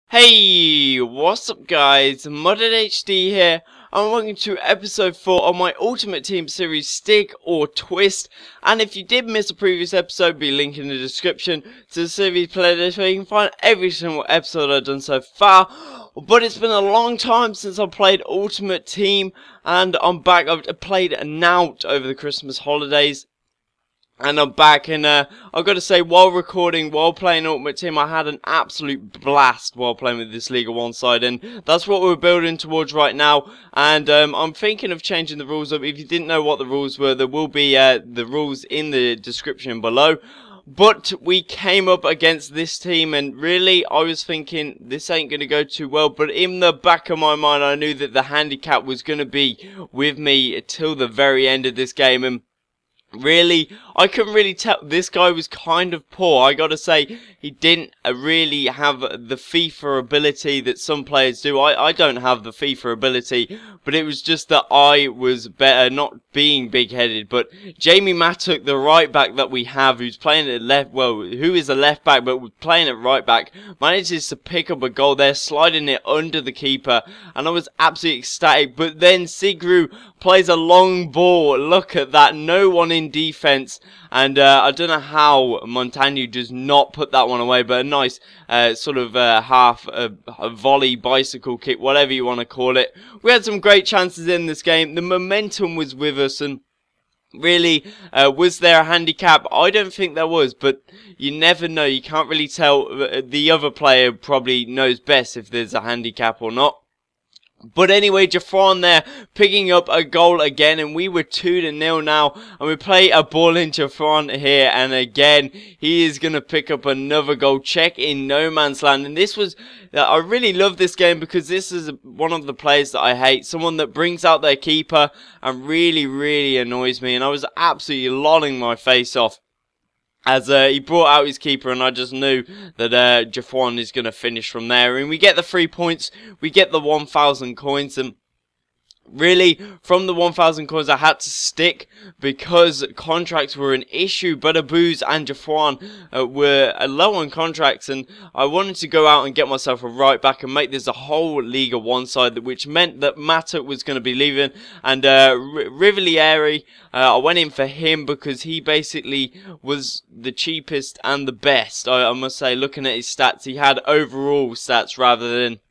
Hey, what's up guys, Modded HD here, and welcome to episode 4 of my Ultimate Team series Stick or Twist. And if you did miss a previous episode, be link in the description to the series playlist where you can find every single episode I've done so far. But it's been a long time since I played Ultimate Team, and I'm back. I've played an out over the Christmas holidays. And I'm back, and I've got to say, while playing Ultimate Team, I had an absolute blast while playing with this League of One side, and that's what we're building towards right now. And I'm thinking of changing the rules up. If you didn't know what the rules were, there will be the rules in the description below. But we came up against this team, and really, I was thinking, this ain't going to go too well. But in the back of my mind, I knew that the handicap was going to be with me till the very end of this game, and really, I couldn't really tell. This guy was kind of poor. I gotta say, he didn't really have the FIFA ability that some players do. I don't have the FIFA ability, but it was just that I was better not being big-headed. But Jamie Mattock, the right back that we have, who's playing at left, well, who is a left back, but was playing at right back, manages to pick up a goal there, sliding it under the keeper, and I was absolutely ecstatic. But then Sigru plays a long ball. Look at that, no one in defense, and I don't know how Montagno does not put that one away, but a nice sort of half a volley, bicycle kick, whatever you want to call it. We had some great chances in this game. The momentum was with us, and really, was there a handicap? I don't think there was, but you never know. You can't really tell. The other player probably knows best if there's a handicap or not. But anyway, Jafron there picking up a goal again, and we were 2-0 now, and we play a ball in Jafron here, and again he is going to pick up another goal. Check in no man's land, and this was I really love this game because this is one of the players that I hate, someone that brings out their keeper and really annoys me, and I was absolutely lolling my face off as he brought out his keeper, and I just knew that Jafron is going to finish from there. And we get the 3 points, we get the 1,000 coins, and really, from the 1,000 coins, I had to stick because contracts were an issue. Booz and Jafron were low on contracts, and I wanted to go out and get myself a right back and make this a whole League of One side, which meant that Mattock was going to be leaving, and Rivalieri, I went in for him because he basically was the cheapest and the best. I must say, looking at his stats, he had overall stats rather than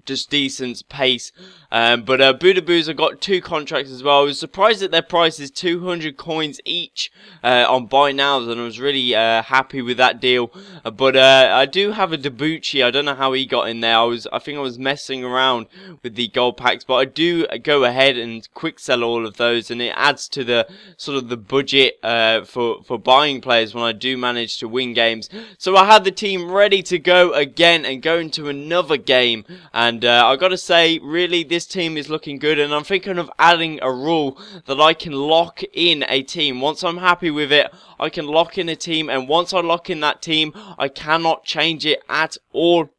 just decent pace. But Booza got 2 contracts as well. I was surprised that their price is 200 coins each on buy nows, and I was really happy with that deal. But I do have a Debuchy. I don't know how he got in there. I think I was messing around with the gold packs, but I do go ahead and quick sell all of those, and it adds to the sort of the budget for buying players when I do manage to win games. So I had the team ready to go again and go into another game. And I gotta say, really, this team is looking good, and I'm thinking of adding a rule that I can lock in a team. Once I'm happy with it, I can lock in a team, and once I lock in that team, I cannot change it at all.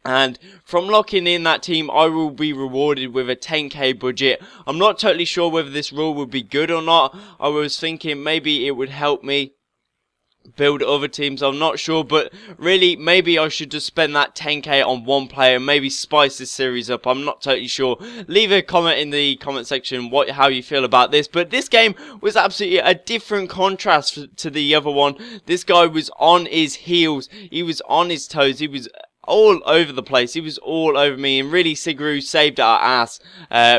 And from locking in that team, I will be rewarded with a 10k budget. I'm not totally sure whether this rule would be good or not. I was thinking maybe it would help me build other teams, I'm not sure, but really maybe I should just spend that 10k on one player and maybe spice this series up. I'm not totally sure. Leave a comment in the comment section how you feel about this. But this game was absolutely a different contrast to the other one. This guy was on his heels, he was on his toes, he was all over the place. He was all over me, and really Sigru saved our ass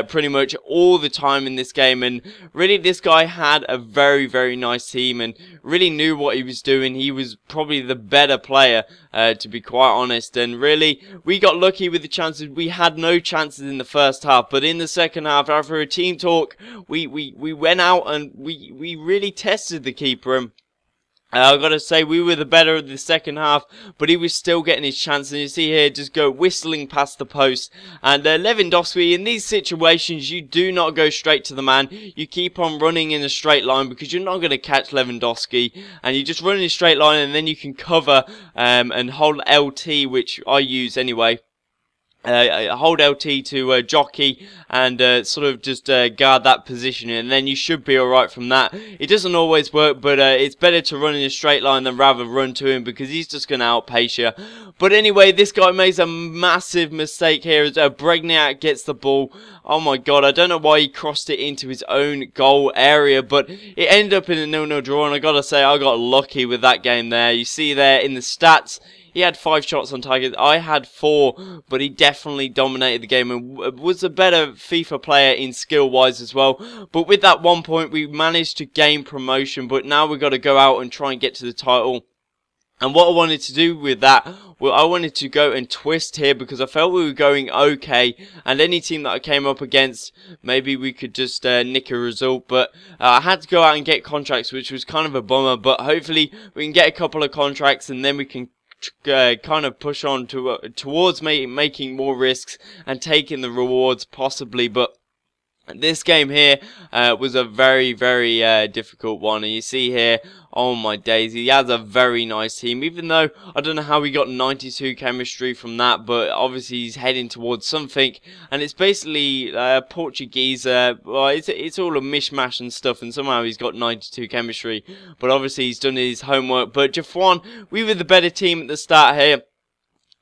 pretty much all the time in this game. And really, this guy had a very nice team and really knew what he was doing. He was probably the better player, to be quite honest. And really, we got lucky with the chances. We had no chances in the first half, but in the second half, after a team talk, we went out and we really tested the keeper. And I've got to say, we were the better of the second half, but he was still getting his chance. And you see here, just go whistling past the post. And Lewandowski, in these situations, you do not go straight to the man. You keep on running in a straight line because you're not going to catch Lewandowski. And you just run in a straight line, and then you can cover and hold LT, which I use anyway. hold LT to jockey and sort of just guard that position, and then you should be alright from that. It doesn't always work, but it's better to run in a straight line than rather run to him, because he's just going to outpace you. But anyway, this guy makes a massive mistake here as Bregniak gets the ball. Oh my god, I don't know why he crossed it into his own goal area, but it ended up in a 0-0 draw, and I gotta say, I got lucky with that game there. You see there in the stats, he had 5 shots on target. I had 4, but he definitely dominated the game and was a better FIFA player in skill-wise as well. But with that 1 point, we managed to gain promotion, but now we've got to go out and try and get to the title. And what I wanted to do with that, well, I wanted to go and twist here because I felt we were going okay. And any team that I came up against, maybe we could just nick a result. But I had to go out and get contracts, which was kind of a bummer. But hopefully we can get a couple of contracts and then we can kind of push on towards making more risks and taking the rewards possibly. But this game here was a very, very difficult one, and you see here, oh my days, he has a very nice team, even though I don't know how he got 92 chemistry from that, but obviously he's heading towards something, and it's basically Portuguese, well, it's all a mishmash and stuff, and somehow he's got 92 chemistry, but obviously he's done his homework. But Ep.4, we were the better team at the start here.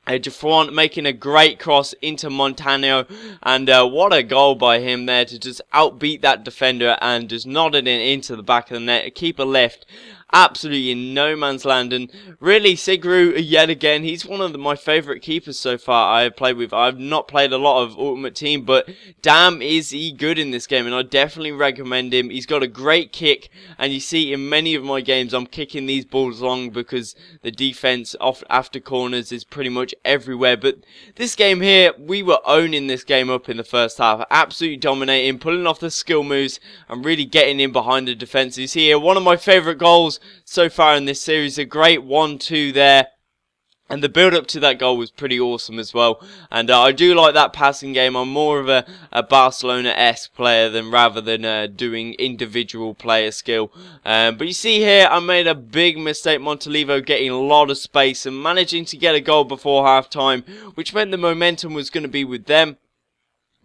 Ep.4 making a great cross into Montano, and what a goal by him there to just outbeat that defender and just nod it into the back of the net. Keeper left, absolutely in no man's land, and really Sigru yet again, he's one of my favourite keepers so far I have played with. I've not played a lot of Ultimate Team, but damn is he good in this game, and I definitely recommend him. He's got a great kick, and you see in many of my games I'm kicking these balls long because the defence after corners is pretty much everywhere. But this game here, we were owning this game up in the first half, absolutely dominating, pulling off the skill moves and really getting in behind the defence. You see here, one of my favourite goals so far in this series, a great 1-2 there. And the build up to that goal was pretty awesome as well. And I do like that passing game. I'm more of a Barcelona-esque player rather than doing individual player skill. But you see here, I made a big mistake. Montalivo getting a lot of space and managing to get a goal before half time, which meant the momentum was going to be with them.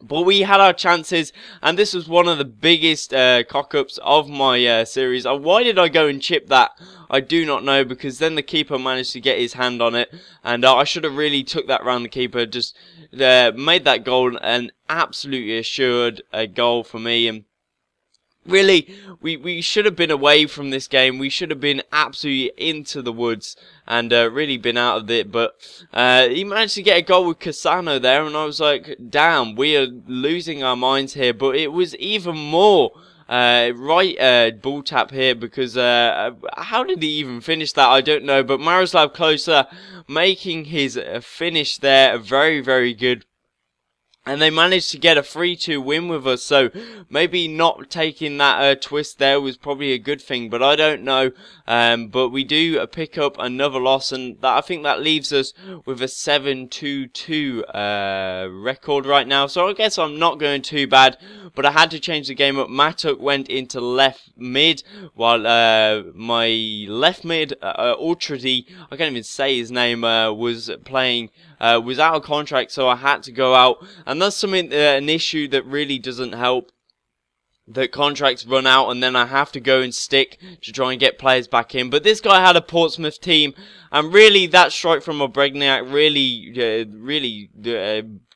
But we had our chances, and this was one of the biggest cock-ups of my series. Why did I go and chip that? I do not know, because then the keeper managed to get his hand on it, and I should have really took that round the keeper, just made that goal, an absolutely assured goal for me. And really, we should have been away from this game. We should have been absolutely into the woods and really been out of it. But he managed to get a goal with Cassano there, and I was like, damn, we are losing our minds here. But it was even more ball tap here, because how did he even finish that? I don't know. But Miroslav Klose making his finish there very, very good. And they managed to get a 3-2 win with us, so maybe not taking that twist there was probably a good thing, but I don't know. But we do pick up another loss, and I think that leaves us with a 7-2-2 record right now. So I guess I'm not going too bad, but I had to change the game up. Matuk went into left mid, while my left mid, Ultradi, I can't even say his name, was playing. Was out of contract, so I had to go out, and that's something, an issue that really doesn't help, that contracts run out and then I have to go and stick to try and get players back in. But this guy had a Portsmouth team, and really that strike from Bregniak really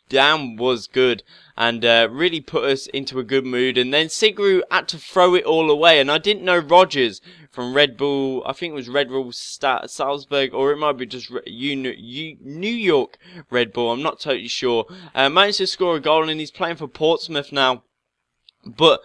damn was good, and really put us into a good mood. And then Sigru had to throw it all away, and I didn't know Rogers from Red Bull, I think it was Red Bull Salzburg, or it might be just New York Red Bull, I'm not totally sure, managed to score a goal, and he's playing for Portsmouth now. But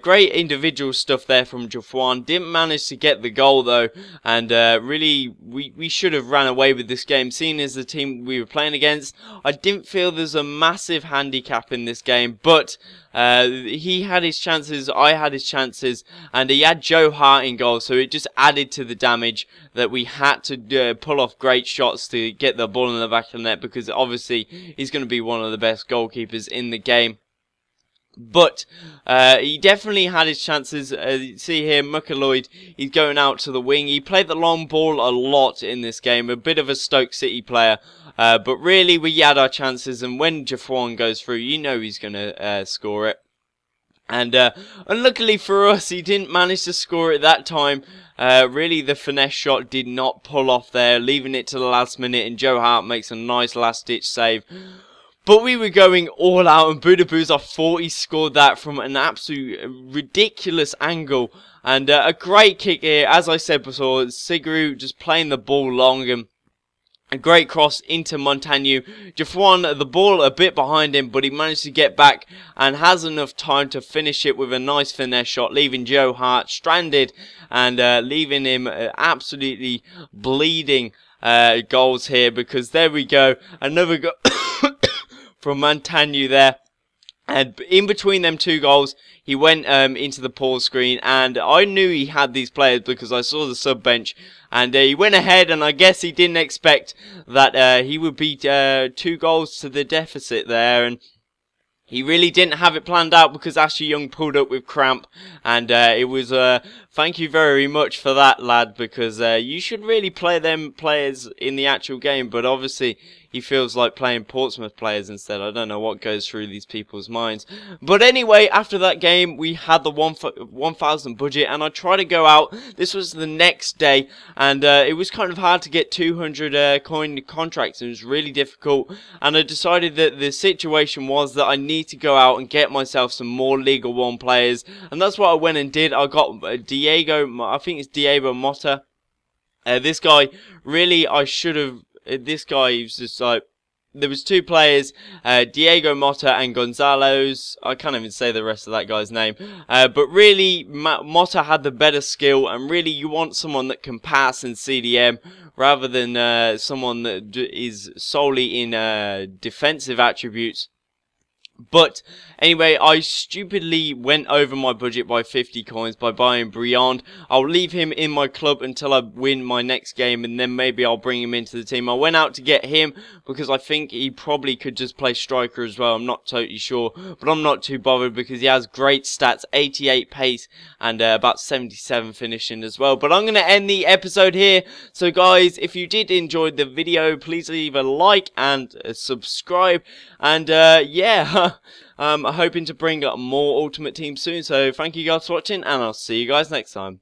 great individual stuff there from Ep.4. Didn't manage to get the goal though, and really we should have ran away with this game, seeing as the team we were playing against. I didn't feel there's a massive handicap in this game, but he had his chances, I had his chances, and he had Joe Hart in goal, so it just added to the damage that we had to pull off great shots to get the ball in the back of the net, because obviously he's going to be one of the best goalkeepers in the game. But he definitely had his chances. You see here, Mucaloid, he's going out to the wing. He played the long ball a lot in this game, a bit of a Stoke City player. But really, we had our chances, and when Ep.4 goes through, you know he's going to score it. And unluckily for us, he didn't manage to score it that time. Really, the finesse shot did not pull off there, leaving it to the last minute, and Joe Hart makes a nice last-ditch save. But we were going all out, and Budapest, I thought he scored that from an absolute ridiculous angle. And a great kick here, as I said before, Siguru just playing the ball long, and a great cross into Montagnu. Ep.4, the ball a bit behind him, but he managed to get back and has enough time to finish it with a nice finesse shot, leaving Joe Hart stranded and leaving him absolutely bleeding goals here, because there we go, another goal from Montagnu there. And in between them two goals, he went into the pause screen, and I knew he had these players because I saw the sub bench, and he went ahead, and I guess he didn't expect that he would be 2 goals to the deficit there, and he really didn't have it planned out because Ashley Young pulled up with cramp, and it was thank you very much for that, lad, because you should really play them players in the actual game, but obviously he feels like playing Portsmouth players instead. I don't know what goes through these people's minds. But anyway, after that game, we had the 1,000 budget, and I tried to go out. This was the next day, and it was kind of hard to get 200 coin contracts. It was really difficult, and I decided that the situation was that I need to go out and get myself some more Liga 1 players, and that's what I went and did. I got Diego, I think it's Diego Motta. This guy, really, I should have... This guy, he was just like, there was 2 players, Diego Motta and Gonzalo's. I can't even say the rest of that guy's name. But really, Motta had the better skill, and really you want someone that can pass in CDM rather than someone that is solely in defensive attributes. But anyway, I stupidly went over my budget by 50 coins by buying Briand. I'll leave him in my club until I win my next game, and then maybe I'll bring him into the team. I went out to get him because I think he probably could just play striker as well. I'm not totally sure, but I'm not too bothered because he has great stats, 88 pace and about 77 finishing as well. But I'm going to end the episode here. So guys, if you did enjoy the video, please leave a like and subscribe. And yeah, I'm hoping to bring up more Ultimate Team soon. So thank you guys for watching, and I'll see you guys next time.